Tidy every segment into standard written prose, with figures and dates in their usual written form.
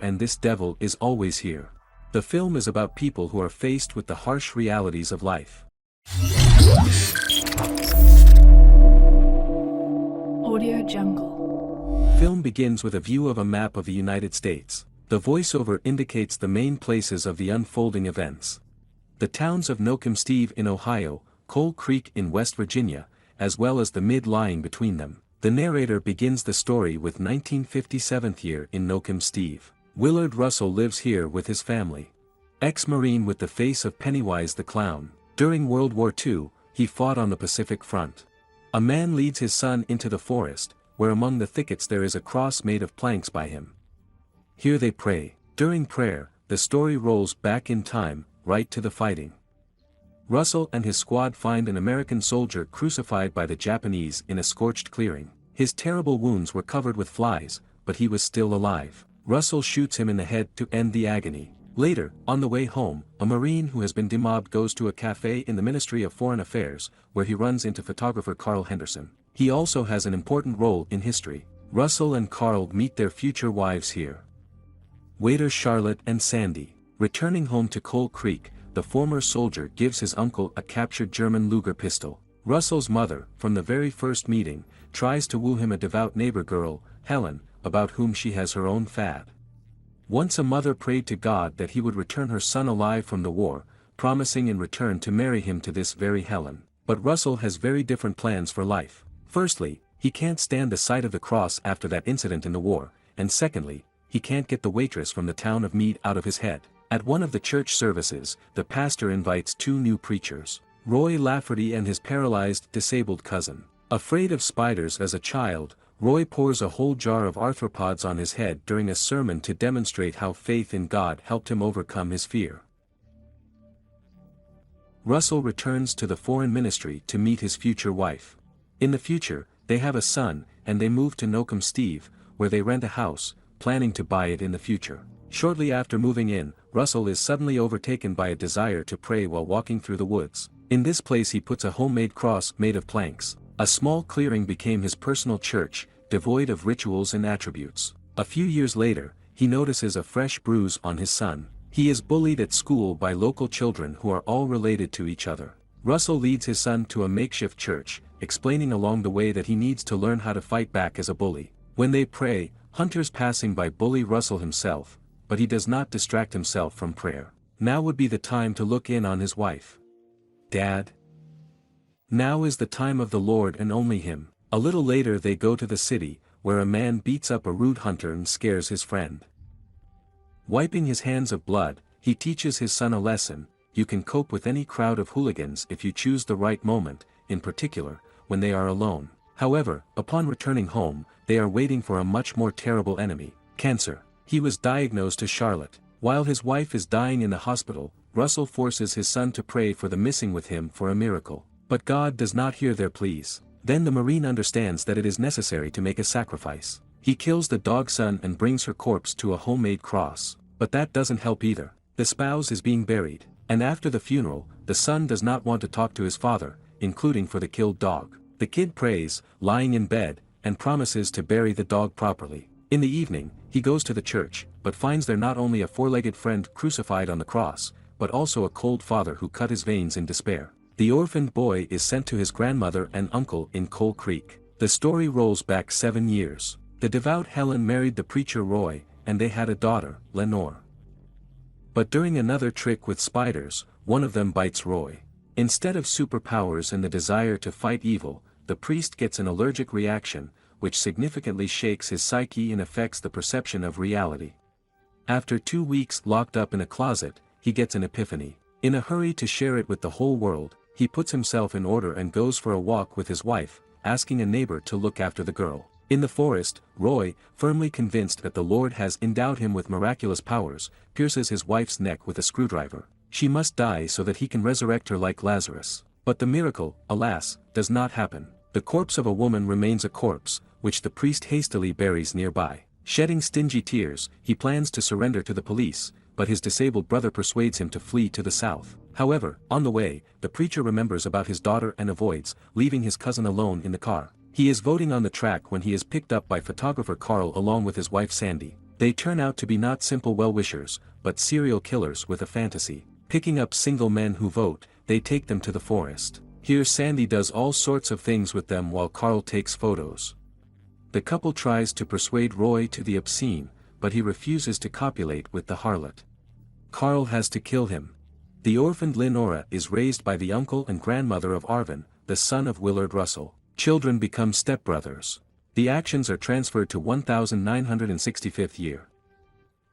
and this devil is always here. The film is about people who are faced with the harsh realities of life. Audio Jungle. Film begins with a view of a map of the United States. The voiceover indicates the main places of the unfolding events. The towns of Nocum in Ohio, Coal Creek in West Virginia, as well as the mid lying between them. The narrator begins the story with 1957th year in Nocum. Willard Russell lives here with his family. Ex-Marine with the face of Pennywise the Clown. During World War II, he fought on the Pacific Front. A man leads his son into the forest, where among the thickets there is a cross made of planks by him. Here they pray. During prayer, the story rolls back in time, right to the fighting. Russell and his squad find an American soldier crucified by the Japanese in a scorched clearing. His terrible wounds were covered with flies, but he was still alive. Russell shoots him in the head to end the agony. Later, on the way home, a Marine who has been demobbed goes to a cafe in the Ministry of Foreign Affairs, where he runs into photographer Carl Henderson. He also has an important role in history. Russell and Carl meet their future wives here. Waiters Charlotte and Sandy. Returning home to Coal Creek, the former soldier gives his uncle a captured German Luger pistol. Russell's mother, from the very first meeting, tries to woo him, a devout neighbor girl, Helen, about whom she has her own fad. Once a mother prayed to God that he would return her son alive from the war, promising in return to marry him to this very Helen. But Russell has very different plans for life. Firstly, he can't stand the sight of the cross after that incident in the war, and secondly, he can't get the waitress from the town of Mead out of his head. At one of the church services, the pastor invites two new preachers, Roy Lafferty and his paralyzed, disabled cousin. Afraid of spiders as a child, Roy pours a whole jar of arthropods on his head during a sermon to demonstrate how faith in God helped him overcome his fear. Russell returns to the foreign ministry to meet his future wife. In the future, they have a son, and they move to Nocum, where they rent a house, planning to buy it in the future. Shortly after moving in, Russell is suddenly overtaken by a desire to pray while walking through the woods. In this place he puts a homemade cross made of planks. A small clearing became his personal church, devoid of rituals and attributes. A few years later, he notices a fresh bruise on his son. He is bullied at school by local children who are all related to each other. Russell leads his son to a makeshift church, explaining along the way that he needs to learn how to fight back as a bully. When they pray, hunters passing by bully Russell himself, but he does not distract himself from prayer. Now would be the time to look in on his wife. Dad? Now is the time of the Lord and only Him. A little later they go to the city, where a man beats up a rude hunter and scares his friend. Wiping his hands of blood, he teaches his son a lesson: you can cope with any crowd of hooligans if you choose the right moment, in particular, when they are alone. However, upon returning home, they are waiting for a much more terrible enemy: cancer. He was diagnosed to Charlotte. While his wife is dying in the hospital, Russell forces his son to pray for the missing with him for a miracle. But God does not hear their pleas. Then the Marine understands that it is necessary to make a sacrifice. He kills the dog's son and brings her corpse to a homemade cross. But that doesn't help either. The spouse is being buried, and after the funeral, the son does not want to talk to his father, including for the killed dog. The kid prays, lying in bed, and promises to bury the dog properly. In the evening, he goes to the church, but finds there not only a four-legged friend crucified on the cross, but also a cold father who cut his veins in despair. The orphaned boy is sent to his grandmother and uncle in Coal Creek. The story rolls back 7 years. The devout Helen married the preacher Roy, and they had a daughter, Lenore. But during another trick with spiders, one of them bites Roy. Instead of superpowers and the desire to fight evil, the priest gets an allergic reaction, which significantly shakes his psyche and affects the perception of reality. After 2 weeks locked up in a closet, he gets an epiphany. In a hurry to share it with the whole world, he puts himself in order and goes for a walk with his wife, asking a neighbor to look after the girl. In the forest, Roy, firmly convinced that the Lord has endowed him with miraculous powers, pierces his wife's neck with a screwdriver. She must die so that he can resurrect her like Lazarus. But the miracle, alas, does not happen. The corpse of a woman remains a corpse, which the priest hastily buries nearby. Shedding stingy tears, he plans to surrender to the police, but his disabled brother persuades him to flee to the south. However, on the way, the preacher remembers about his daughter and avoids, leaving his cousin alone in the car. He is voting on the track when he is picked up by photographer Carl along with his wife Sandy. They turn out to be not simple well-wishers, but serial killers with a fantasy. Picking up single men who vote, they take them to the forest. Here Sandy does all sorts of things with them while Carl takes photos. The couple tries to persuade Roy to the obscene, but he refuses to copulate with the harlot. Carl has to kill him. The orphaned Lenora is raised by the uncle and grandmother of Arvin, the son of Willard Russell. Children become stepbrothers. The actions are transferred to 1965th year.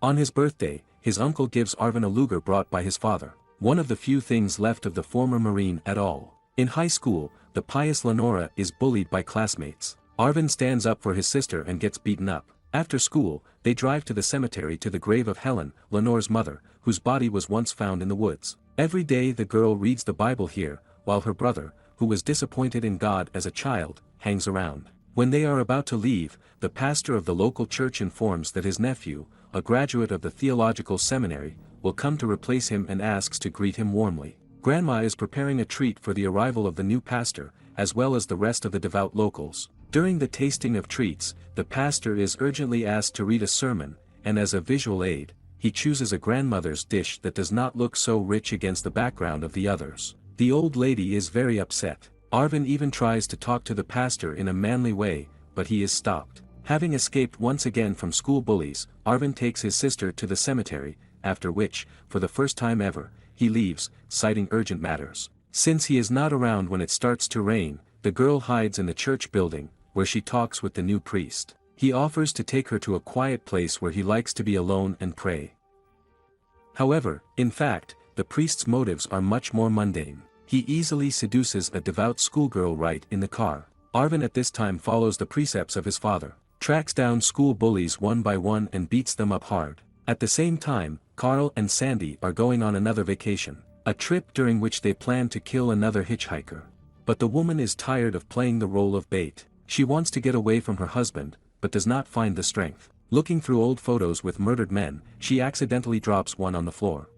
On his birthday, his uncle gives Arvin a Luger brought by his father, one of the few things left of the former Marine at all. In high school, the pious Lenora is bullied by classmates. Arvin stands up for his sister and gets beaten up. After school, they drive to the cemetery to the grave of Helen, Lenore's mother, whose body was once found in the woods. Every day the girl reads the Bible here, while her brother, who was disappointed in God as a child, hangs around. When they are about to leave, the pastor of the local church informs that his nephew, a graduate of the theological seminary, will come to replace him and asks to greet him warmly. Grandma is preparing a treat for the arrival of the new pastor, as well as the rest of the devout locals. During the tasting of treats, the pastor is urgently asked to read a sermon, and as a visual aid, he chooses a grandmother's dish that does not look so rich against the background of the others. The old lady is very upset. Arvin even tries to talk to the pastor in a manly way, but he is stopped. Having escaped once again from school bullies, Arvin takes his sister to the cemetery, after which, for the first time ever, he leaves, citing urgent matters. Since he is not around when it starts to rain, the girl hides in the church building, where she talks with the new priest. He offers to take her to a quiet place where he likes to be alone and pray. However, in fact, the priest's motives are much more mundane. He easily seduces a devout schoolgirl right in the car. Arvin at this time follows the precepts of his father, tracks down school bullies one by one and beats them up hard. At the same time, Carl and Sandy are going on another vacation, a trip during which they plan to kill another hitchhiker. But the woman is tired of playing the role of bait. She wants to get away from her husband, but does not find the strength. Looking through old photos with murdered men, she accidentally drops one on the floor.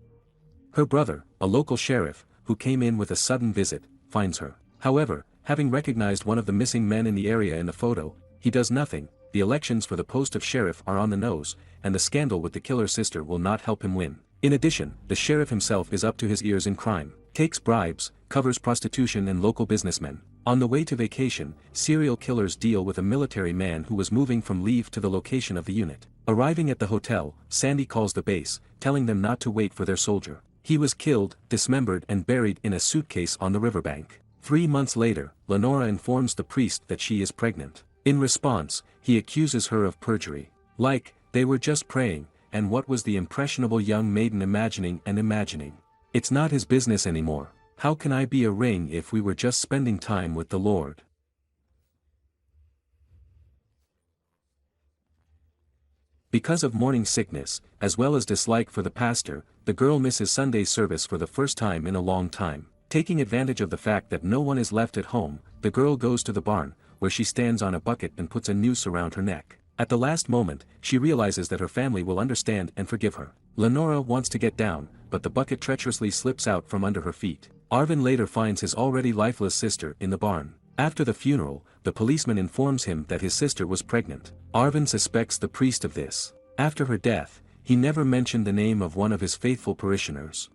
Her brother, a local sheriff, who came in with a sudden visit, finds her. However, having recognized one of the missing men in the area in the photo, he does nothing. The elections for the post of sheriff are on the nose, and the scandal with the killer's sister will not help him win. In addition, the sheriff himself is up to his ears in crime, takes bribes, covers prostitution and local businessmen. On the way to vacation, serial killers deal with a military man who was moving from leave to the location of the unit. Arriving at the hotel, Sandy calls the base, telling them not to wait for their soldier. He was killed, dismembered and buried in a suitcase on the riverbank. 3 months later, Lenora informs the priest that she is pregnant. In response, he accuses her of perjury. Like, they were just praying, and what was the impressionable young maiden imagining and imagining? It's not his business anymore. How can I be a ring if we were just spending time with the Lord? Because of morning sickness, as well as dislike for the pastor, the girl misses Sunday service for the first time in a long time. Taking advantage of the fact that no one is left at home, the girl goes to the barn, where she stands on a bucket and puts a noose around her neck. At the last moment, she realizes that her family will understand and forgive her. Lenora wants to get down, but the bucket treacherously slips out from under her feet. Arvin later finds his already lifeless sister in the barn. After the funeral, the policeman informs him that his sister was pregnant. Arvin suspects the priest of this. After her death, he never mentioned the name of one of his faithful parishioners.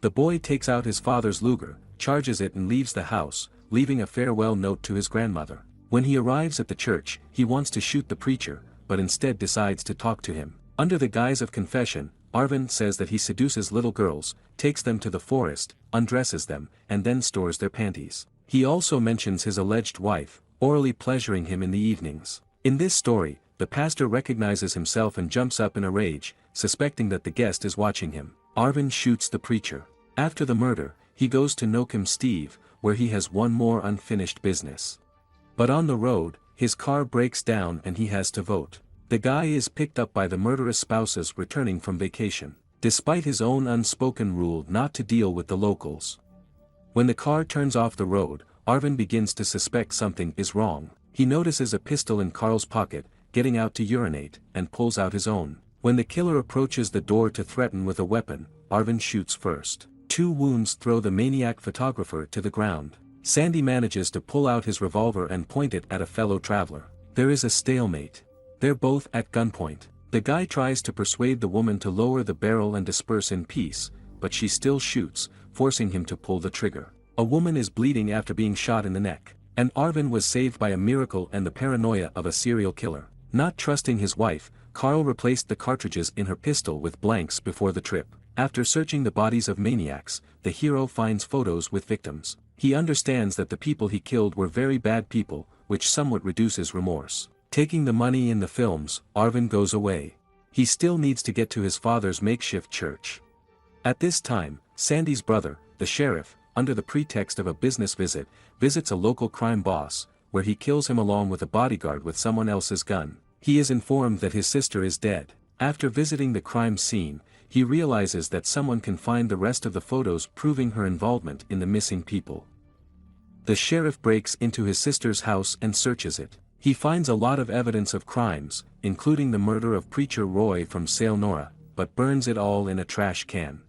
The boy takes out his father's Luger, charges it and leaves the house, leaving a farewell note to his grandmother. When he arrives at the church, he wants to shoot the preacher, but instead decides to talk to him. Under the guise of confession, Arvin says that he seduces little girls, takes them to the forest, undresses them, and then stores their panties. He also mentions his alleged wife, orally pleasuring him in the evenings. In this story, the pastor recognizes himself and jumps up in a rage, suspecting that the guest is watching him. Arvin shoots the preacher. After the murder, he goes to Nokum Steve, where he has one more unfinished business. But on the road, his car breaks down and he has to vote. The guy is picked up by the murderous spouses returning from vacation, despite his own unspoken rule not to deal with the locals. When the car turns off the road, Arvin begins to suspect something is wrong. He notices a pistol in Carl's pocket, getting out to urinate, and pulls out his own. When the killer approaches the door to threaten with a weapon, Arvin shoots first. 2 wounds throw the maniac photographer to the ground. Sandy manages to pull out his revolver and point it at a fellow traveler. There is a stalemate. They're both at gunpoint. The guy tries to persuade the woman to lower the barrel and disperse in peace, but she still shoots, forcing him to pull the trigger. A woman is bleeding after being shot in the neck, and Arvin was saved by a miracle and the paranoia of a serial killer. Not trusting his wife, Carl replaced the cartridges in her pistol with blanks before the trip. After searching the bodies of maniacs, the hero finds photos with victims. He understands that the people he killed were very bad people, which somewhat reduces remorse. Taking the money in the films, Arvin goes away. He still needs to get to his father's makeshift church. At this time, Sandy's brother, the sheriff, under the pretext of a business visit, visits a local crime boss, where he kills him along with a bodyguard with someone else's gun. He is informed that his sister is dead. After visiting the crime scene, he realizes that someone can find the rest of the photos proving her involvement in the missing people. The sheriff breaks into his sister's house and searches it. He finds a lot of evidence of crimes, including the murder of preacher Roy from Sale Nora, but burns it all in a trash can.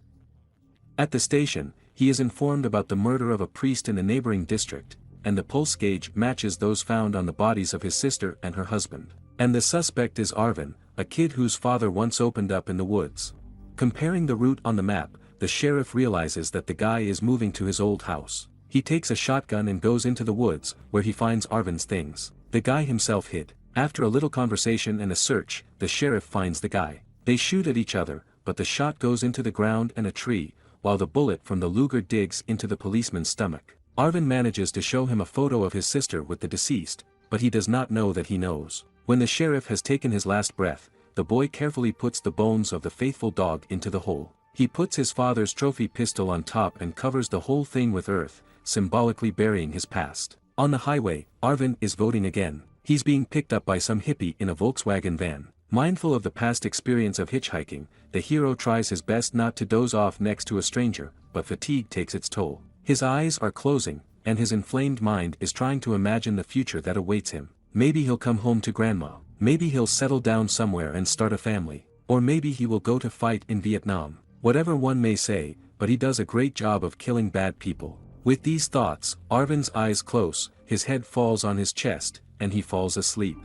At the station, he is informed about the murder of a priest in a neighboring district, and the pulse gauge matches those found on the bodies of his sister and her husband. And the suspect is Arvin, a kid whose father once opened up in the woods. Comparing the route on the map, the sheriff realizes that the guy is moving to his old house. He takes a shotgun and goes into the woods, where he finds Arvin's things. The guy himself hid. After a little conversation and a search, the sheriff finds the guy. They shoot at each other, but the shot goes into the ground and a tree, while the bullet from the Luger digs into the policeman's stomach. Arvin manages to show him a photo of his sister with the deceased, but he does not know that he knows. When the sheriff has taken his last breath, the boy carefully puts the bones of the faithful dog into the hole. He puts his father's trophy pistol on top and covers the whole thing with earth, symbolically burying his past. On the highway, Arvin is voting again. He's being picked up by some hippie in a Volkswagen van. Mindful of the past experience of hitchhiking, the hero tries his best not to doze off next to a stranger, but fatigue takes its toll. His eyes are closing, and his inflamed mind is trying to imagine the future that awaits him. Maybe he'll come home to grandma. Maybe he'll settle down somewhere and start a family. Or maybe he will go to fight in Vietnam. Whatever one may say, but he does a great job of killing bad people. With these thoughts, Arvin's eyes close, his head falls on his chest, and he falls asleep.